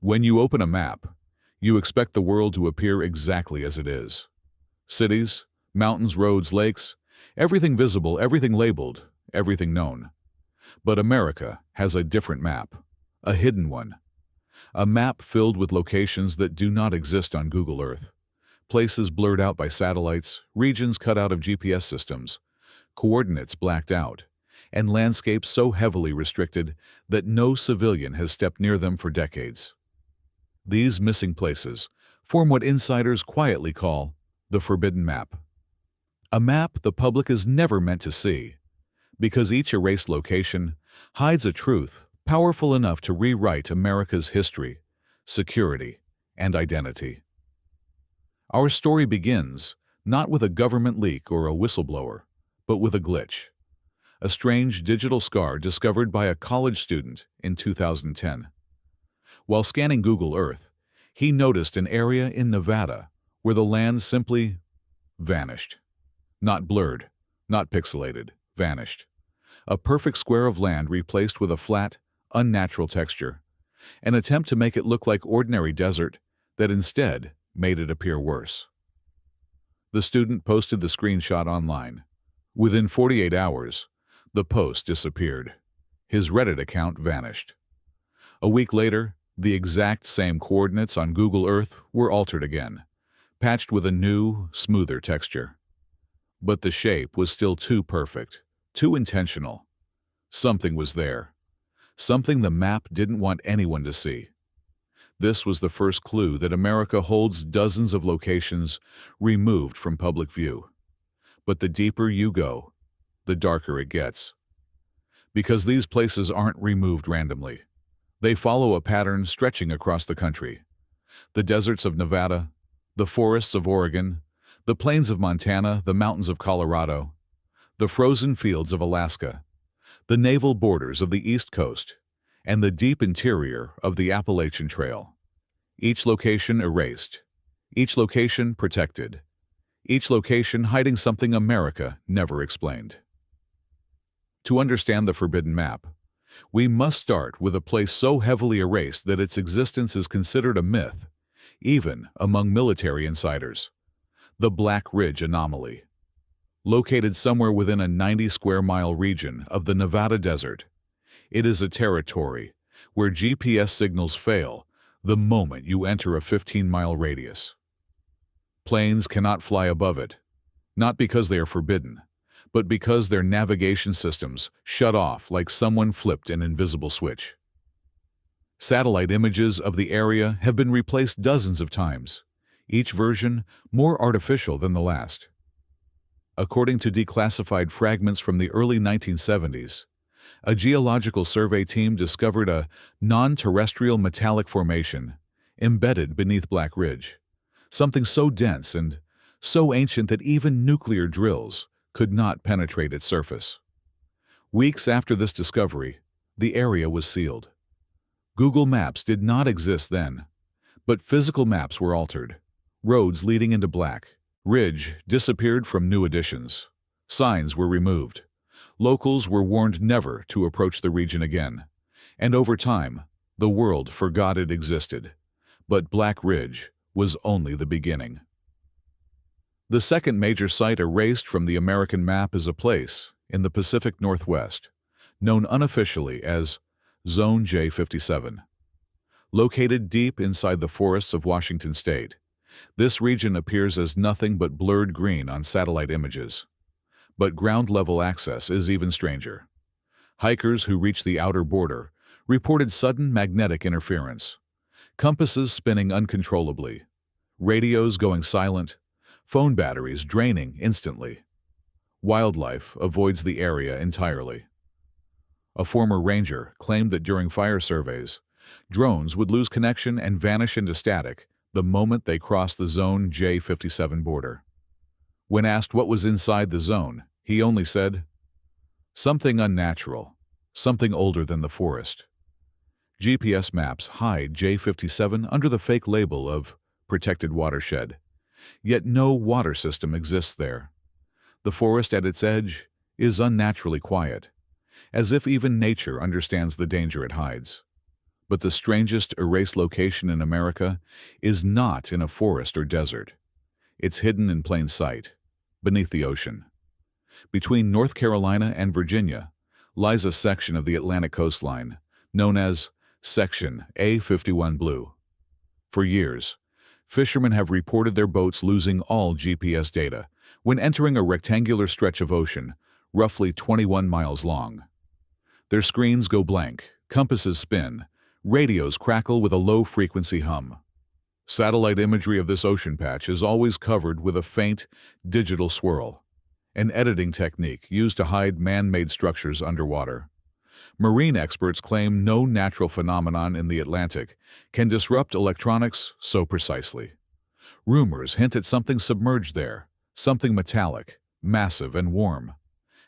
When you open a map, you expect the world to appear exactly as it is. Cities, mountains, roads, lakes, everything visible, everything labeled, everything known. But America has a different map, a hidden one. A map filled with locations that do not exist on Google Earth. Places blurred out by satellites, regions cut out of GPS systems, coordinates blacked out, and landscapes so heavily restricted that no civilian has stepped near them for decades. These missing places form what insiders quietly call the Forbidden Map. A map the public is never meant to see, because each erased location hides a truth powerful enough to rewrite America's history, security, and identity. Our story begins not with a government leak or a whistleblower, but with a glitch, a strange digital scar discovered by a college student in 2010. While scanning Google Earth, he noticed an area in Nevada where the land simply vanished. Not blurred, not pixelated, vanished. A perfect square of land replaced with a flat, unnatural texture, an attempt to make it look like ordinary desert that instead made it appear worse. The student posted the screenshot online. Within 48 hours, the post disappeared. His Reddit account vanished. A week later, the exact same coordinates on Google Earth were altered again, patched with a new, smoother texture. But the shape was still too perfect, too intentional. Something was there. Something the map didn't want anyone to see. This was the first clue that America holds dozens of locations removed from public view. But the deeper you go, the darker it gets. Because these places aren't removed randomly. They follow a pattern stretching across the country. The deserts of Nevada, the forests of Oregon, the plains of Montana, the mountains of Colorado, the frozen fields of Alaska, the naval borders of the East Coast, and the deep interior of the Appalachian Trail. Each location erased, each location protected, each location hiding something America never explained. To understand the Forbidden Map, we must start with a place so heavily erased that its existence is considered a myth, even among military insiders. The Black Ridge Anomaly. Located somewhere within a 90-square-mile region of the Nevada desert, it is a territory where GPS signals fail the moment you enter a 15-mile radius. Planes cannot fly above it, not because they are forbidden, but because their navigation systems shut off like someone flipped an invisible switch. Satellite images of the area have been replaced dozens of times, each version more artificial than the last. According to declassified fragments from the early 1970s, a geological survey team discovered a non-terrestrial metallic formation embedded beneath Black Ridge, something so dense and so ancient that even nuclear drills could not penetrate its surface. Weeks after this discovery, the area was sealed. Google Maps did not exist then, but physical maps were altered. Roads leading into Black Ridge disappeared from new additions. Signs were removed. Locals were warned never to approach the region again. And over time, the world forgot it existed. But Black Ridge was only the beginning. The second major site erased from the American map is a place in the Pacific Northwest, known unofficially as Zone J57. Located deep inside the forests of Washington state, this region appears as nothing but blurred green on satellite images. But ground-level access is even stranger. Hikers who reached the outer border reported sudden magnetic interference, compasses spinning uncontrollably, radios going silent, phone batteries draining instantly. Wildlife avoids the area entirely. A former ranger claimed that during fire surveys, drones would lose connection and vanish into static the moment they crossed the Zone J57 border. When asked what was inside the zone, he only said, "Something unnatural, something older than the forest." GPS maps hide J57 under the fake label of protected watershed, yet no water system exists there. The forest at its edge is unnaturally quiet, as if even nature understands the danger it hides. But the strangest erased location in America is not in a forest or desert. It's hidden in plain sight, beneath the ocean. Between North Carolina and Virginia lies a section of the Atlantic coastline known as Section A51 Blue. For years, fishermen have reported their boats losing all GPS data when entering a rectangular stretch of ocean roughly 21 miles long. Their screens go blank, compasses spin, radios crackle with a low-frequency hum. Satellite imagery of this ocean patch is always covered with a faint, digital swirl, an editing technique used to hide man-made structures underwater. Marine experts claim no natural phenomenon in the Atlantic can disrupt electronics so precisely. Rumors hint at something submerged there, something metallic, massive, and warm.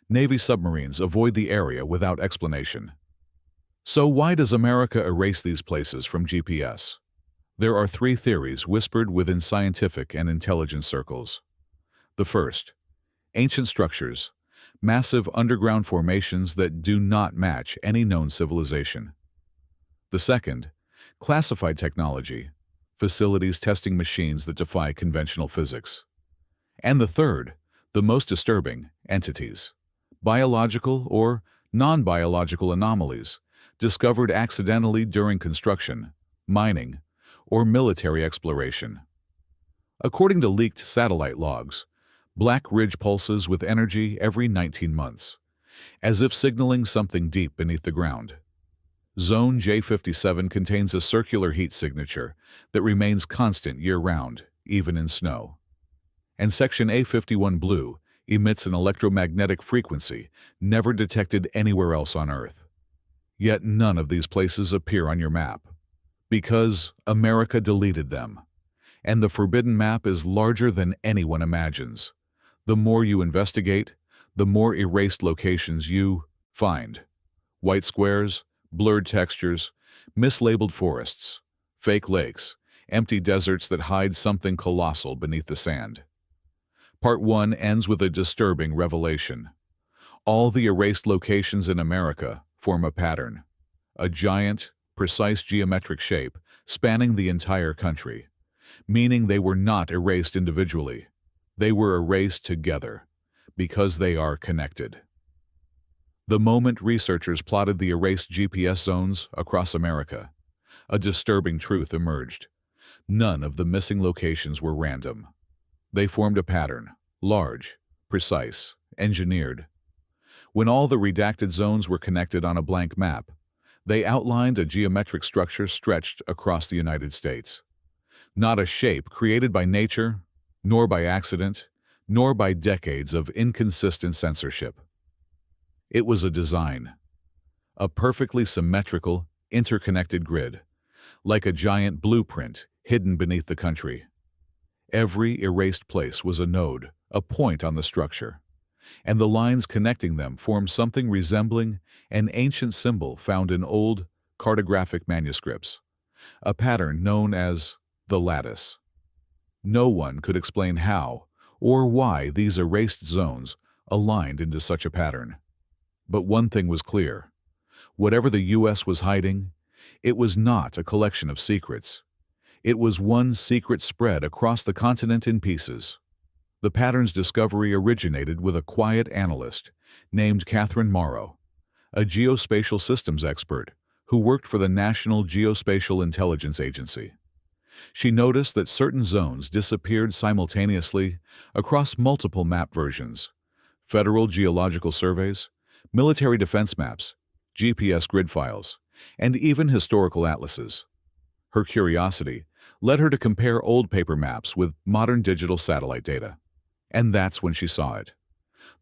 Navy submarines avoid the area without explanation. So why does America erase these places from GPS? There are three theories whispered within scientific and intelligence circles. The first, ancient structures, massive underground formations that do not match any known civilization. The second, classified technology, facilities testing machines that defy conventional physics. And the third, the most disturbing, entities, biological or non-biological anomalies discovered accidentally during construction, mining, or military exploration. According to leaked satellite logs, black ridge pulses with energy every 19 months, as if signaling something deep beneath the ground. Zone J57 contains a circular heat signature that remains constant year-round, even in snow. And Section A51 Blue emits an electromagnetic frequency never detected anywhere else on Earth. Yet none of these places appear on your map, because America deleted them. And the forbidden map is larger than anyone imagines. The more you investigate, the more erased locations you find. White squares, blurred textures, mislabeled forests, fake lakes, empty deserts that hide something colossal beneath the sand. Part 1 ends with a disturbing revelation. All the erased locations in America form a pattern, a giant, precise geometric shape spanning the entire country, meaning they were not erased individually. They were erased together, because they are connected. The moment researchers plotted the erased GPS zones across America, a disturbing truth emerged. None of the missing locations were random. They formed a pattern, large, precise, engineered. When all the redacted zones were connected on a blank map, they outlined a geometric structure stretched across the United States. Not a shape created by nature, nor by accident, nor by decades of inconsistent censorship. It was a design, a perfectly symmetrical, interconnected grid, like a giant blueprint hidden beneath the country. Every erased place was a node, a point on the structure, and the lines connecting them formed something resembling an ancient symbol found in old cartographic manuscripts, a pattern known as the lattice. No one could explain how or why these erased zones aligned into such a pattern. But one thing was clear. Whatever the U.S. was hiding, it was not a collection of secrets. It was one secret spread across the continent in pieces. The pattern's discovery originated with a quiet analyst named Catherine Morrow, a geospatial systems expert who worked for the National Geospatial Intelligence Agency. She noticed that certain zones disappeared simultaneously across multiple map versions: federal geological surveys, military defense maps, GPS grid files, and even historical atlases. Her curiosity led her to compare old paper maps with modern digital satellite data. And that's when she saw it.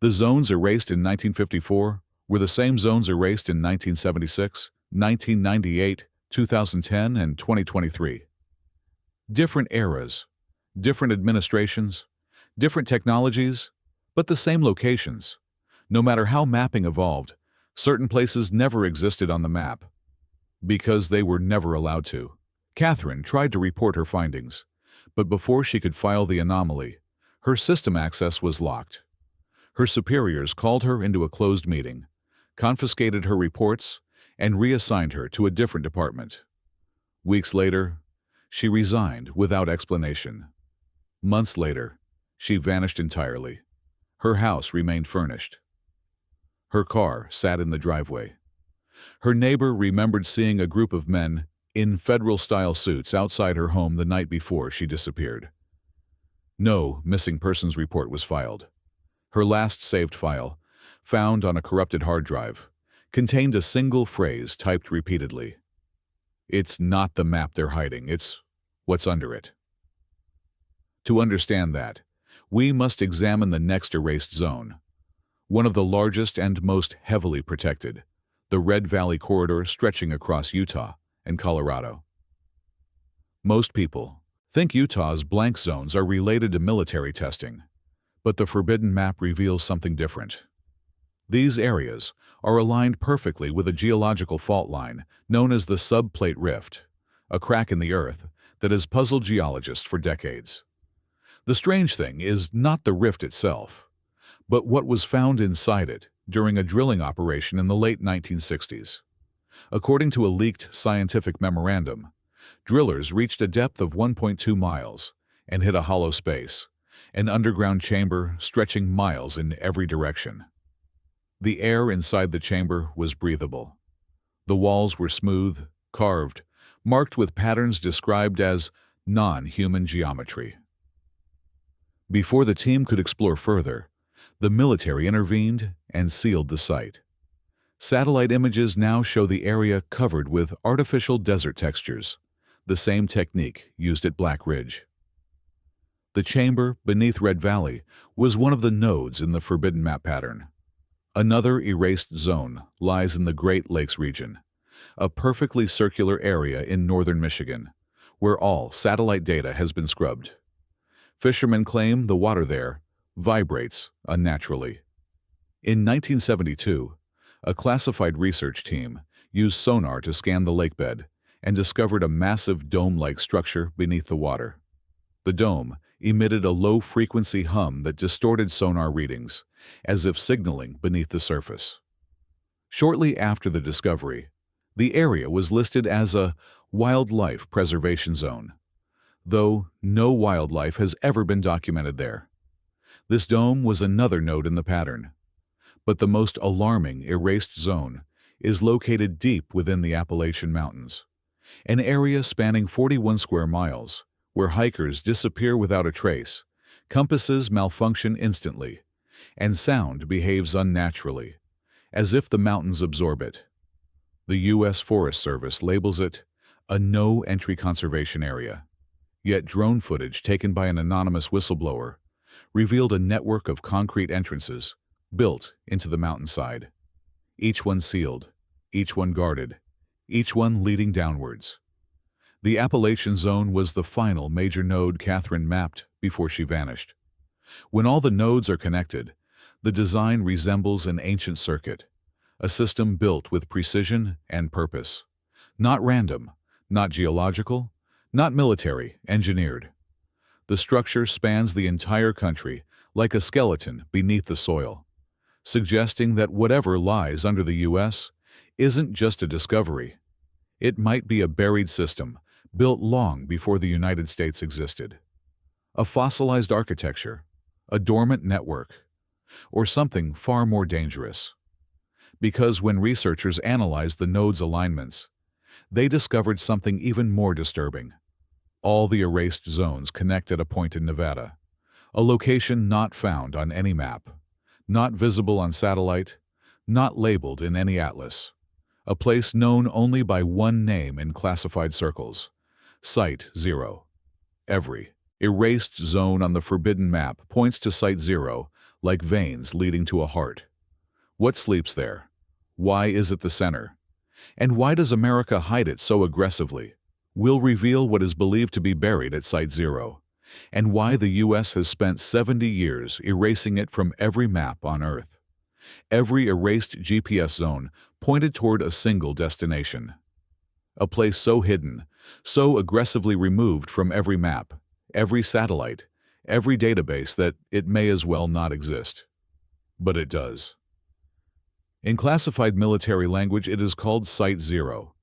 The zones erased in 1954 were the same zones erased in 1976, 1998, 2010, and 2023. Different eras, different administrations, different technologies, but the same locations. No matter how mapping evolved, certain places never existed on the map, because they were never allowed to. Catherine tried to report her findings, but before she could file the anomaly, her system access was locked. Her superiors called her into a closed meeting, confiscated her reports, and reassigned her to a different department. Weeks later, she resigned without explanation. Months later, she vanished entirely. Her house remained furnished. Her car sat in the driveway. Her neighbor remembered seeing a group of men in federal-style suits outside her home the night before she disappeared. No missing persons report was filed. Her last saved file, found on a corrupted hard drive, contained a single phrase typed repeatedly. "It's not the map they're hiding, it's what's under it." To understand that, we must examine the next erased zone, one of the largest and most heavily protected, the Red Valley Corridor stretching across Utah and Colorado. Most people think Utah's blank zones are related to military testing, but the Forbidden Map reveals something different. These areas are aligned perfectly with a geological fault line known as the subplate rift, a crack in the earth that has puzzled geologists for decades. The strange thing is not the rift itself, but what was found inside it during a drilling operation in the late 1960s. According to a leaked scientific memorandum, drillers reached a depth of 1.2 miles and hit a hollow space, an underground chamber stretching miles in every direction. The air inside the chamber was breathable. The walls were smooth, carved, marked with patterns described as non-human geometry. Before the team could explore further, the military intervened and sealed the site. Satellite images now show the area covered with artificial desert textures, the same technique used at Black Ridge. The chamber beneath Red Valley was one of the nodes in the Forbidden Map pattern. Another erased zone lies in the Great Lakes region, a perfectly circular area in northern Michigan, where all satellite data has been scrubbed. Fishermen claim the water there vibrates unnaturally. In 1972, a classified research team used sonar to scan the lakebed and discovered a massive dome-like structure beneath the water. The dome emitted a low-frequency hum that distorted sonar readings, as if signaling beneath the surface. Shortly after the discovery, the area was listed as a wildlife preservation zone, though no wildlife has ever been documented there. This dome was another node in the pattern, but the most alarming erased zone is located deep within the Appalachian Mountains, an area spanning 41 square miles, where hikers disappear without a trace, compasses malfunction instantly, and sound behaves unnaturally, as if the mountains absorb it. The U.S. Forest Service labels it a no-entry conservation area, yet drone footage taken by an anonymous whistleblower revealed a network of concrete entrances built into the mountainside, each one sealed, each one guarded, each one leading downwards. The Appalachian Zone was the final major node Catherine mapped before she vanished. When all the nodes are connected, the design resembles an ancient circuit, a system built with precision and purpose. Not random, not geological, not military, engineered. The structure spans the entire country like a skeleton beneath the soil, suggesting that whatever lies under the U.S. isn't just a discovery. It might be a buried system built long before the United States existed. A fossilized architecture, a dormant network, or something far more dangerous. Because when researchers analyzed the node's alignments, they discovered something even more disturbing. All the erased zones connect at a point in Nevada, a location not found on any map, not visible on satellite, not labeled in any atlas. A place known only by one name in classified circles, Site 0. Every erased zone on the Forbidden Map points to Site 0 like veins leading to a heart. What sleeps there? Why is it the center? And why does America hide it so aggressively? We'll reveal what is believed to be buried at Site 0, and why the U.S. has spent 70 years erasing it from every map on Earth. Every erased GPS zone pointed toward a single destination. A place so hidden, so aggressively removed from every map, every satellite, every database that it may as well not exist. But it does. In classified military language, it is called Site 0.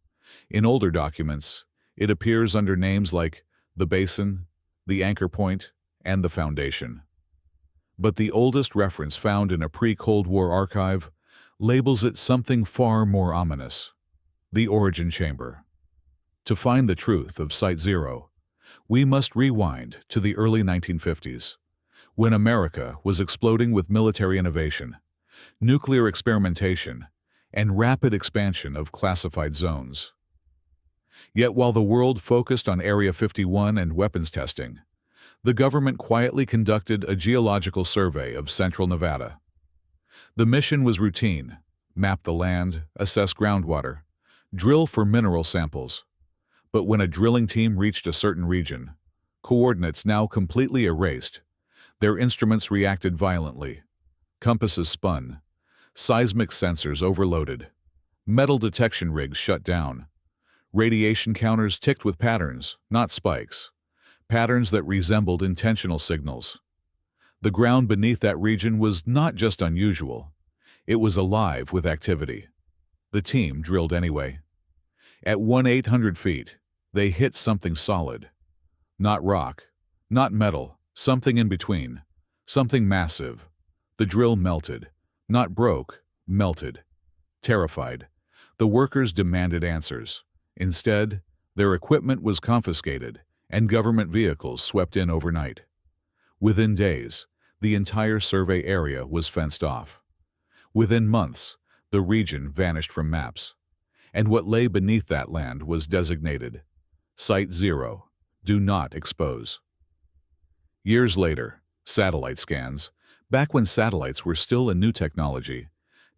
In older documents, It appears under names like the Basin, the Anchor Point, and the Foundation. But the oldest reference found in a pre-Cold War archive labels it something far more ominous: the origin chamber. To find the truth of Site Zero, we must rewind to the early 1950s, when America was exploding with military innovation, nuclear experimentation, and rapid expansion of classified zones. Yet while the world focused on Area 51 and weapons testing, the government quietly conducted a geological survey of central Nevada. The mission was routine: map the land, assess groundwater, drill for mineral samples. But when a drilling team reached a certain region, coordinates now completely erased, their instruments reacted violently. Compasses spun, seismic sensors overloaded, metal detection rigs shut down. Radiation counters ticked with patterns, not spikes, patterns that resembled intentional signals. The ground beneath that region was not just unusual, it was alive with activity. The team drilled anyway. At 1,800 feet, they hit something solid. Not rock, not metal, something in between, something massive. The drill melted, not broke, melted. Terrified, the workers demanded answers. Instead, their equipment was confiscated, and government vehicles swept in overnight. Within days, the entire survey area was fenced off. Within months, the region vanished from maps, and what lay beneath that land was designated Site Zero, do not expose. Years later, satellite scans, back when satellites were still a new technology,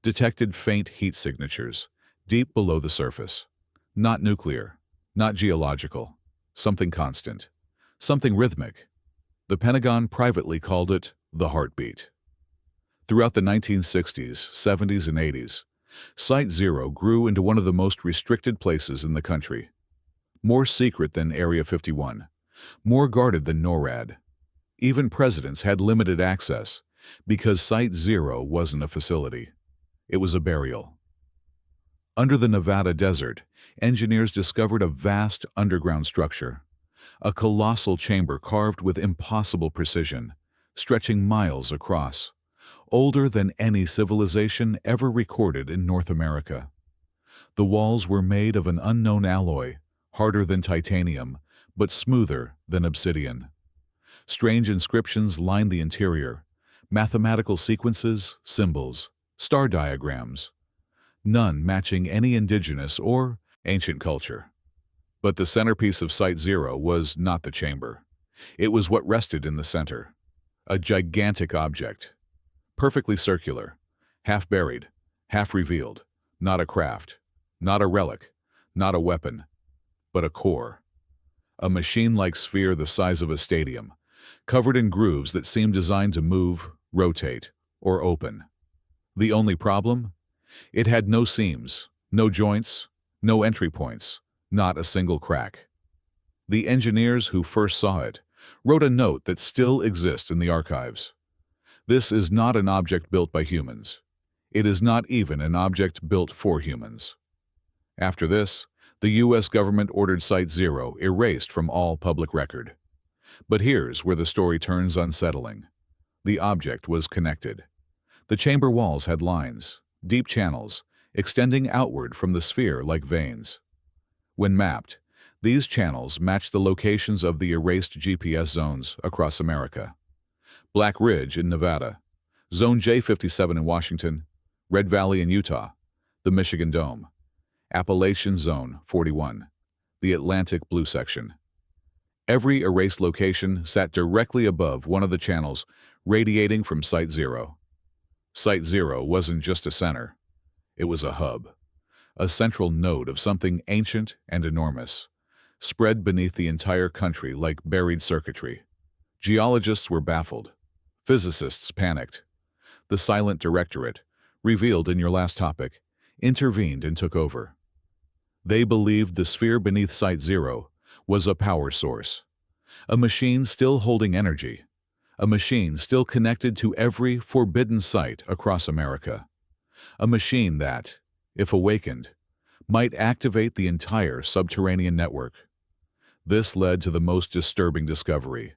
detected faint heat signatures deep below the surface. Not nuclear, not geological, something constant, something rhythmic. The Pentagon privately called it the heartbeat. Throughout the 1960s, 70s, and 80s, Site Zero grew into one of the most restricted places in the country. More secret than Area 51, more guarded than NORAD. Even presidents had limited access because Site Zero wasn't a facility. It was a burial. Under the Nevada desert, engineers discovered a vast underground structure, a colossal chamber carved with impossible precision, stretching miles across, older than any civilization ever recorded in North America. The walls were made of an unknown alloy, harder than titanium, but smoother than obsidian. Strange inscriptions lined the interior, mathematical sequences, symbols, star diagrams, none matching any indigenous or ancient culture. But the centerpiece of Site Zero was not the chamber. It was what rested in the center, a gigantic object, perfectly circular, half buried, half revealed, not a craft, not a relic, not a weapon, but a core. A machine-like sphere the size of a stadium, covered in grooves that seemed designed to move, rotate, or open. The only problem? It had no seams, no joints, no entry points, not a single crack. The engineers who first saw it wrote a note that still exists in the archives. This is not an object built by humans. It is not even an object built for humans. After this, the U.S. government ordered Site Zero erased from all public record. But here's where the story turns unsettling. The object was connected. The chamber walls had lines, deep channels, extending outward from the sphere like veins. When mapped, these channels matched the locations of the erased GPS zones across America. Black Ridge in Nevada, Zone J57 in Washington, Red Valley in Utah, the Michigan Dome, Appalachian Zone 41, the Atlantic Blue Section. Every erased location sat directly above one of the channels radiating from Site Zero. Site Zero wasn't just a center. It was a hub, a central node of something ancient and enormous, spread beneath the entire country like buried circuitry. Geologists were baffled. Physicists panicked. The silent directorate, revealed in your last topic, intervened and took over. They believed the sphere beneath Site Zero was a power source, a machine still holding energy, a machine still connected to every forbidden site across America, a machine that, if awakened, might activate the entire subterranean network. This led to the most disturbing discovery.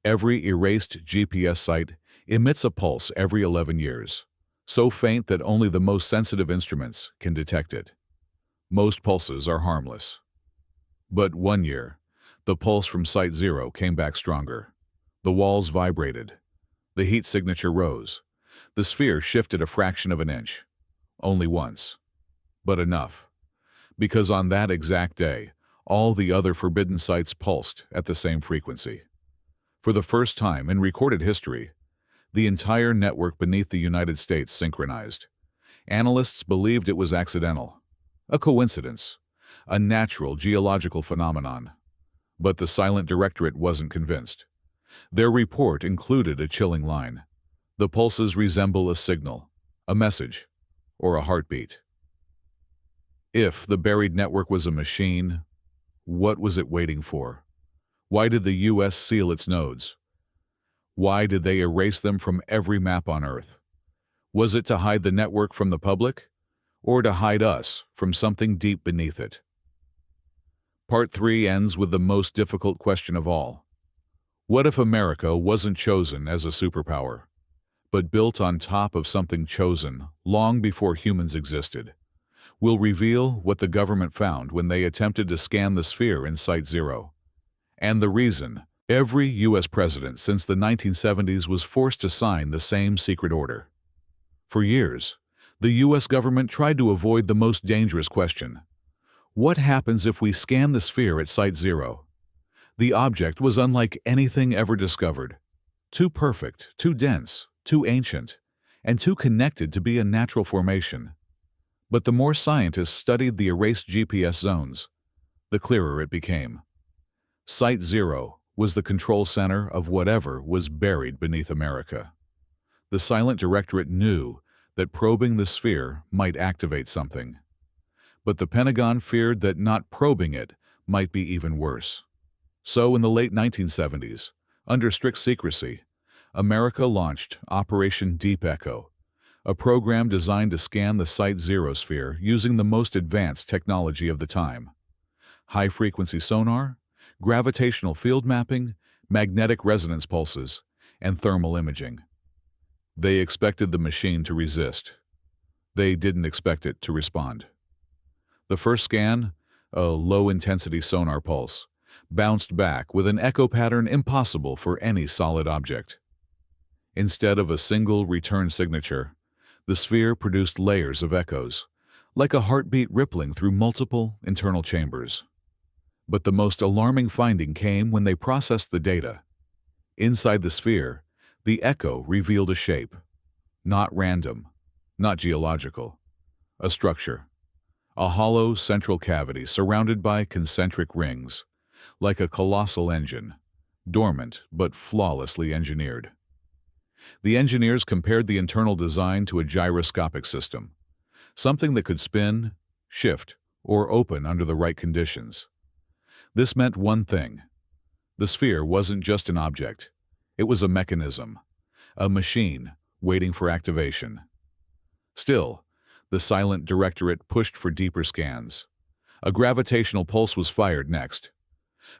Every erased GPS site emits a pulse every 11 years, so faint that only the most sensitive instruments can detect it. Most pulses are harmless. But one year, the pulse from Site Zero came back stronger. The walls vibrated. The heat signature rose. The sphere shifted a fraction of an inch. Only once. But enough. Because on that exact day, all the other forbidden sites pulsed at the same frequency. For the first time in recorded history, the entire network beneath the United States synchronized. Analysts believed it was accidental, a coincidence, a natural geological phenomenon. But the silent directorate wasn't convinced. Their report included a chilling line. The pulses resemble a signal, a message, or a heartbeat. If the buried network was a machine, what was it waiting for? Why did the U.S. seal its nodes? Why did they erase them from every map on Earth? Was it to hide the network from the public, or to hide us from something deep beneath it? Part 3 ends with the most difficult question of all. What if America wasn't chosen as a superpower, but built on top of something chosen long before humans existed? We'll reveal what the government found when they attempted to scan the sphere in Site Zero, and the reason every U.S. president since the 1970s was forced to sign the same secret order. For years, the U.S. government tried to avoid the most dangerous question. What happens if we scan the sphere at Site Zero? The object was unlike anything ever discovered. Too perfect, too dense, too ancient, and too connected to be a natural formation. But the more scientists studied the erased GPS zones, the clearer it became. Site Zero was the control center of whatever was buried beneath America. The silent directorate knew that probing the sphere might activate something. But the Pentagon feared that not probing it might be even worse. So in the late 1970s, under strict secrecy, America launched Operation Deep Echo, a program designed to scan the Site Zero sphere using the most advanced technology of the time. High-frequency sonar, gravitational field mapping, magnetic resonance pulses, and thermal imaging. They expected the machine to resist. They didn't expect it to respond. The first scan, a low-intensity sonar pulse, bounced back with an echo pattern impossible for any solid object. Instead of a single return signature, the sphere produced layers of echoes, like a heartbeat rippling through multiple internal chambers. But the most alarming finding came when they processed the data. Inside the sphere, the echo revealed a shape. Not random, not geological. A structure. A hollow central cavity surrounded by concentric rings, like a colossal engine, dormant but flawlessly engineered. The engineers compared the internal design to a gyroscopic system, something that could spin, shift, or open under the right conditions. This meant one thing. The sphere wasn't just an object. It was a mechanism, a machine waiting for activation. Still, the silent directorate pushed for deeper scans. A gravitational pulse was fired next.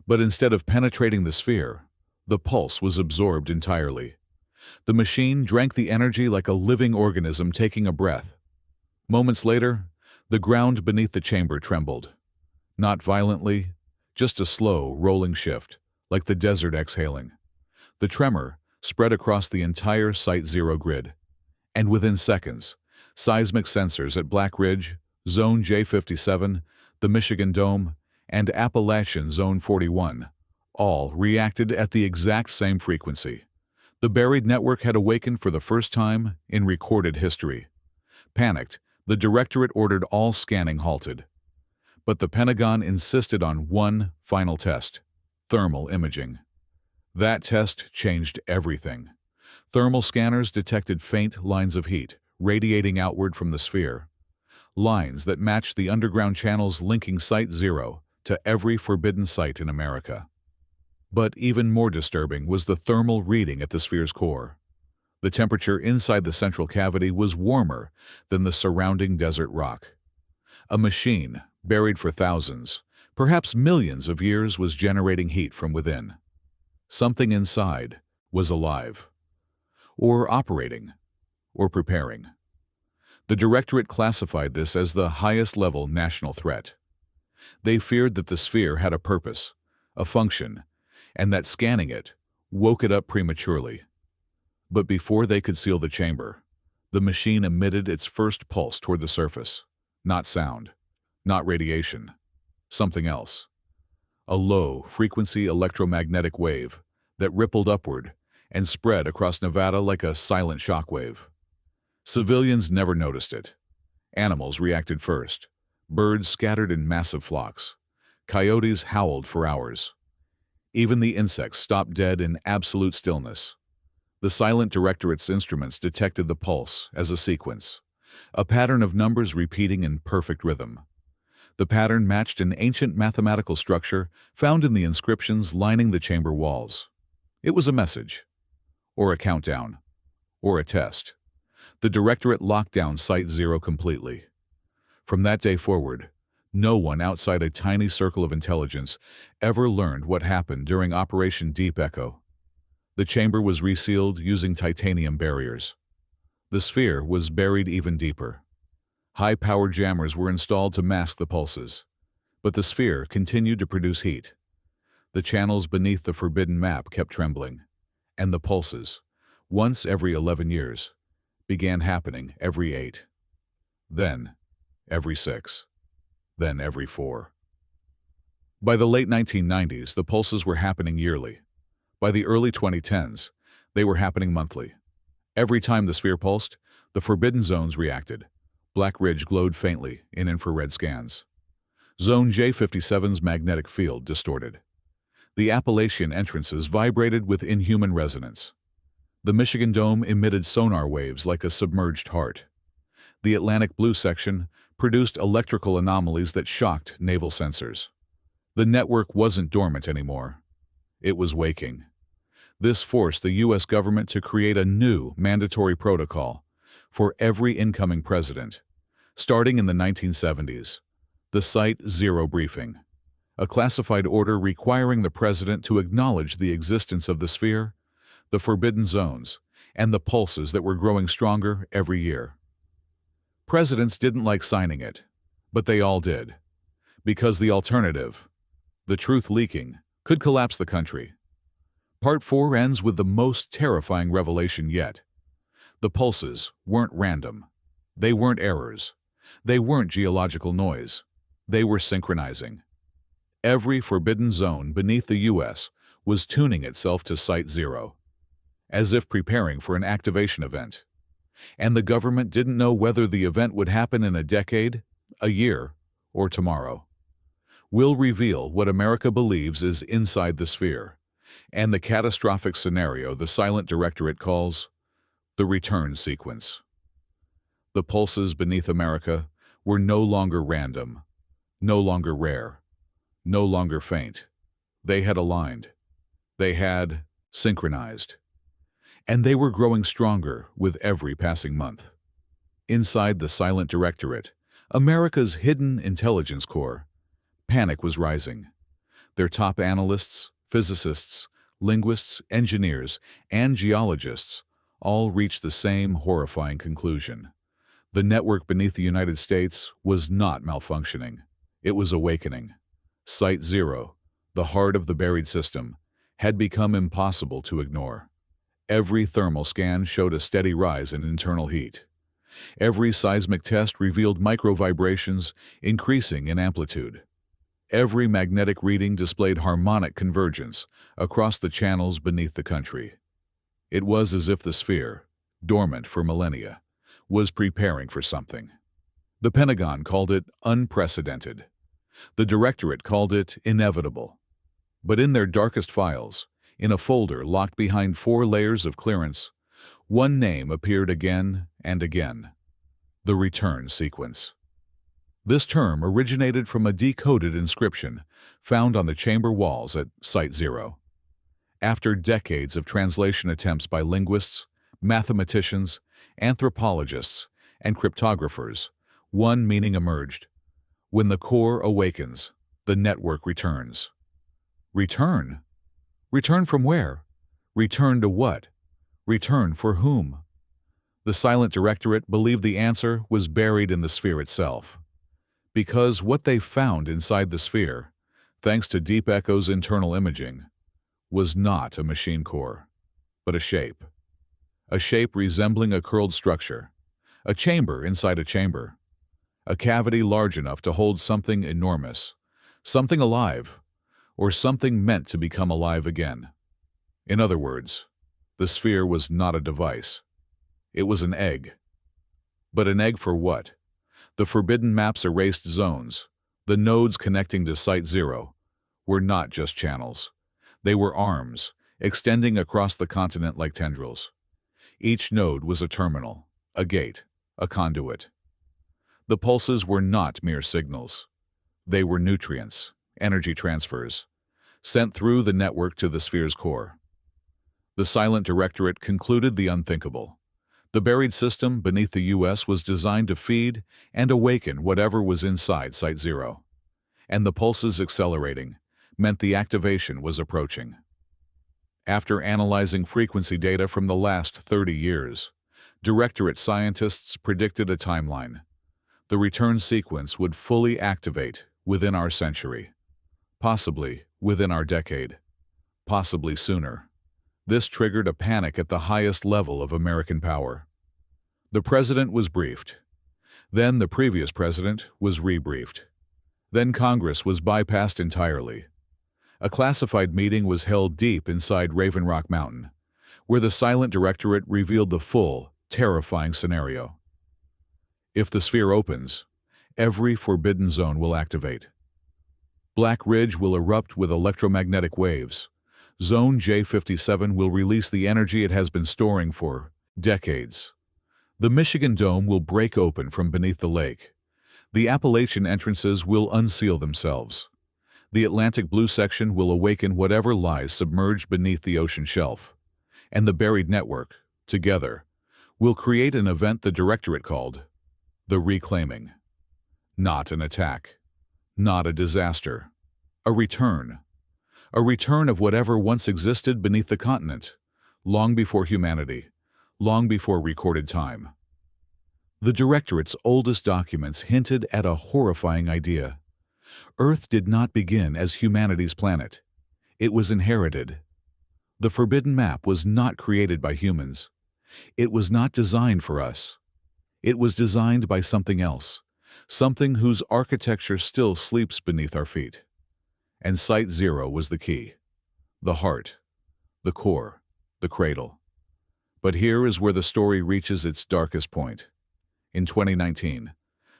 But instead of penetrating the sphere, the pulse was absorbed entirely. The machine drank the energy like a living organism taking a breath. Moments later, the ground beneath the chamber trembled. Not violently, just a slow, rolling shift, like the desert exhaling. The tremor spread across the entire Site Zero grid. And within seconds, seismic sensors at Black Ridge, Zone J57, the Michigan Dome, and Appalachian Zone 41 all reacted at the exact same frequency. The buried network had awakened for the first time in recorded history. Panicked, the directorate ordered all scanning halted. But the Pentagon insisted on one final test: thermal imaging. That test changed everything. Thermal scanners detected faint lines of heat radiating outward from the sphere, lines that matched the underground channels linking Site Zero to every forbidden site in America. But even more disturbing was the thermal reading at the sphere's core. The temperature inside the central cavity was warmer than the surrounding desert rock. A machine, buried for thousands, Perhaps millions of years was generating heat from within. Something inside was alive, or operating, or preparing. The Directorate classified this as the highest-level national threat. They feared that the sphere had a purpose, a function, and that scanning it woke it up prematurely. But before they could seal the chamber, the machine emitted its first pulse toward the surface. Not sound, not radiation, something else. A low-frequency electromagnetic wave that rippled upward and spread across Nevada like a silent shockwave. Civilians never noticed it. Animals reacted first. Birds scattered in massive flocks. Coyotes howled for hours. Even the insects stopped dead in absolute stillness. The silent Directorate's instruments detected the pulse as a sequence, a pattern of numbers repeating in perfect rhythm. The pattern matched an ancient mathematical structure found in the inscriptions lining the chamber walls. It was a message, or a countdown, or a test. The Directorate locked down Site Zero completely. From that day forward, no one outside a tiny circle of intelligence ever learned what happened during Operation Deep Echo. The chamber was resealed using titanium barriers. The sphere was buried even deeper. High-powered jammers were installed to mask the pulses, but the sphere continued to produce heat. The channels beneath the forbidden map kept trembling, and the pulses, once every 11 years, began happening every 8. Then, every 6. Then every 4. By the late 1990s, the pulses were happening yearly. By the early 2010s, they were happening monthly. Every time the sphere pulsed, the forbidden zones reacted. Black Ridge glowed faintly in infrared scans. Zone J57's magnetic field distorted. The Appalachian entrances vibrated with inhuman resonance. The Michigan Dome emitted sonar waves like a submerged heart. The Atlantic Blue section produced electrical anomalies that shocked naval sensors. The network wasn't dormant anymore. It was waking. This forced the U.S. government to create a new mandatory protocol for every incoming president, starting in the 1970s, the Site Zero Briefing, a classified order requiring the president to acknowledge the existence of the sphere, the forbidden zones, and the pulses that were growing stronger every year. Presidents didn't like signing it, but they all did, because the alternative, the truth leaking, could collapse the country. Part 4 ends with the most terrifying revelation yet. The pulses weren't random. They weren't errors. They weren't geological noise. They were synchronizing. Every forbidden zone beneath the U.S. was tuning itself to Site Zero, as if preparing for an activation event. And the government didn't know whether the event would happen in a decade, a year, or tomorrow. We'll reveal what America believes is inside the sphere, and the catastrophic scenario the silent Directorate calls the return sequence. The pulses beneath America were no longer random, no longer rare, no longer faint. They had aligned. They had synchronized. And they were growing stronger with every passing month. Inside the silent Directorate, America's hidden intelligence corps, panic was rising. Their top analysts, physicists, linguists, engineers, and geologists all reached the same horrifying conclusion. The network beneath the United States was not malfunctioning. It was awakening. Site Zero, the heart of the buried system, had become impossible to ignore. Every thermal scan showed a steady rise in internal heat. Every seismic test revealed microvibrations increasing in amplitude. Every magnetic reading displayed harmonic convergence across the channels beneath the country. It was as if the sphere, dormant for millennia, was preparing for something. The Pentagon called it unprecedented. The Directorate called it inevitable. But in their darkest files, in a folder locked behind 4 layers of clearance, one name appeared again and again: the return sequence. This term originated from a decoded inscription found on the chamber walls at Site Zero. After decades of translation attempts by linguists, mathematicians, anthropologists, and cryptographers, one meaning emerged: when the core awakens, The network returns. Return? Return from where? Return to what? Return for whom? The silent directorate believed the answer was buried in the sphere itself. Because what they found inside the sphere, thanks to Deep Echo's internal imaging, was not a machine core, but a shape. A shape resembling a curled structure, a chamber inside a chamber, a cavity large enough to hold something enormous, something alive, or something meant to become alive again. In other words, the sphere was not a device. It was an egg. But an egg for what? The forbidden map's erased zones, the nodes connecting to Site Zero, were not just channels. They were arms, extending across the continent like tendrils. Each node was a terminal, a gate, a conduit. The pulses were not mere signals. They were nutrients, energy transfers, sent through the network to the sphere's core. The silent directorate concluded the unthinkable. The buried system beneath the U.S. was designed to feed and awaken whatever was inside Site Zero. And the pulses accelerating meant the activation was approaching. After analyzing frequency data from the last 30 years, directorate scientists predicted a timeline. The return sequence would fully activate within our century, possibly within our decade, possibly sooner. This triggered a panic at the highest level of American power. The president was briefed. Then the previous president was rebriefed. Then Congress was bypassed entirely. A classified meeting was held deep inside Raven Rock Mountain, where the silent directorate revealed the full, terrifying scenario. If the sphere opens, every forbidden zone will activate. Black Ridge will erupt with electromagnetic waves. Zone J57 will release the energy it has been storing for decades. The Michigan Dome will break open from beneath the lake. The Appalachian entrances will unseal themselves. The Atlantic Blue section will awaken whatever lies submerged beneath the ocean shelf. And the buried network, together, will create an event the directorate called the reclaiming. Not an attack. Not a disaster. A return. A return of whatever once existed beneath the continent, long before humanity, long before recorded time. The directorate's oldest documents hinted at a horrifying idea. Earth did not begin as humanity's planet. It was inherited. The forbidden map was not created by humans. It was not designed for us. It was designed by something else, something whose architecture still sleeps beneath our feet. And Site Zero was the key, the heart, the core, the cradle. But here is where the story reaches its darkest point. In 2019,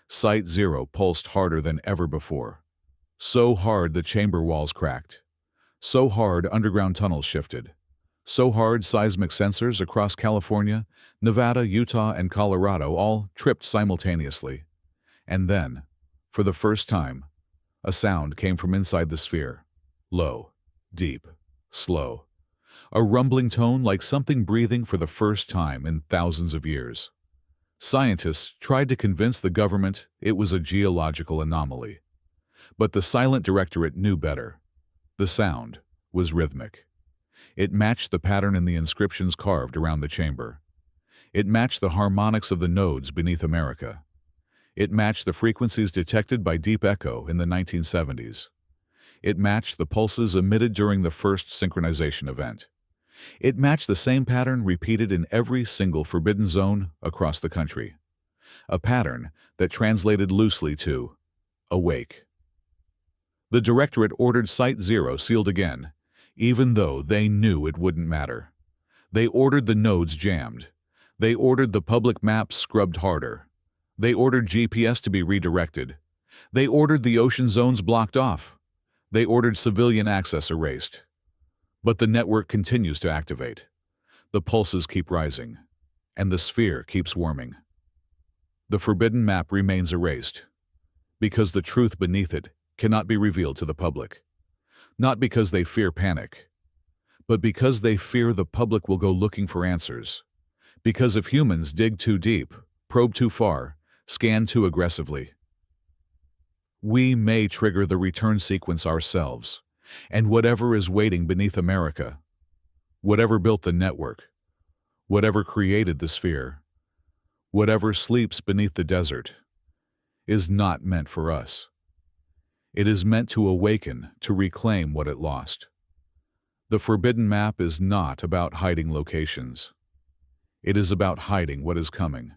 Site Zero pulsed harder than ever before. So hard the chamber walls cracked. So hard underground tunnels shifted. So hard seismic sensors across California, Nevada, Utah, and Colorado all tripped simultaneously. And then, for the first time, a sound came from inside the sphere. Low, deep, slow. A rumbling tone like something breathing for the first time in thousands of years. Scientists tried to convince the government it was a geological anomaly. But the silent directorate knew better. The sound was rhythmic. It matched the pattern in the inscriptions carved around the chamber. It matched the harmonics of the nodes beneath America. It matched the frequencies detected by Deep Echo in the 1970s. It matched the pulses emitted during the first synchronization event. It matched the same pattern repeated in every single forbidden zone across the country. A pattern that translated loosely to awake. The directorate ordered Site Zero sealed again, even though they knew it wouldn't matter. They ordered the nodes jammed. They ordered the public maps scrubbed harder. They ordered GPS to be redirected. They ordered the ocean zones blocked off. They ordered civilian access erased. But the network continues to activate. The pulses keep rising, and the sphere keeps warming. The forbidden map remains erased, because the truth beneath it cannot be revealed to the public. Not because they fear panic, but because they fear the public will go looking for answers. Because if humans dig too deep, probe too far, scan too aggressively, We may trigger the return sequence ourselves, and whatever is waiting beneath America, whatever built the network, whatever created the sphere, whatever sleeps beneath the desert, is not meant for us. It is meant to awaken, to reclaim what it lost. The forbidden map is not about hiding locations. It is about hiding what is coming.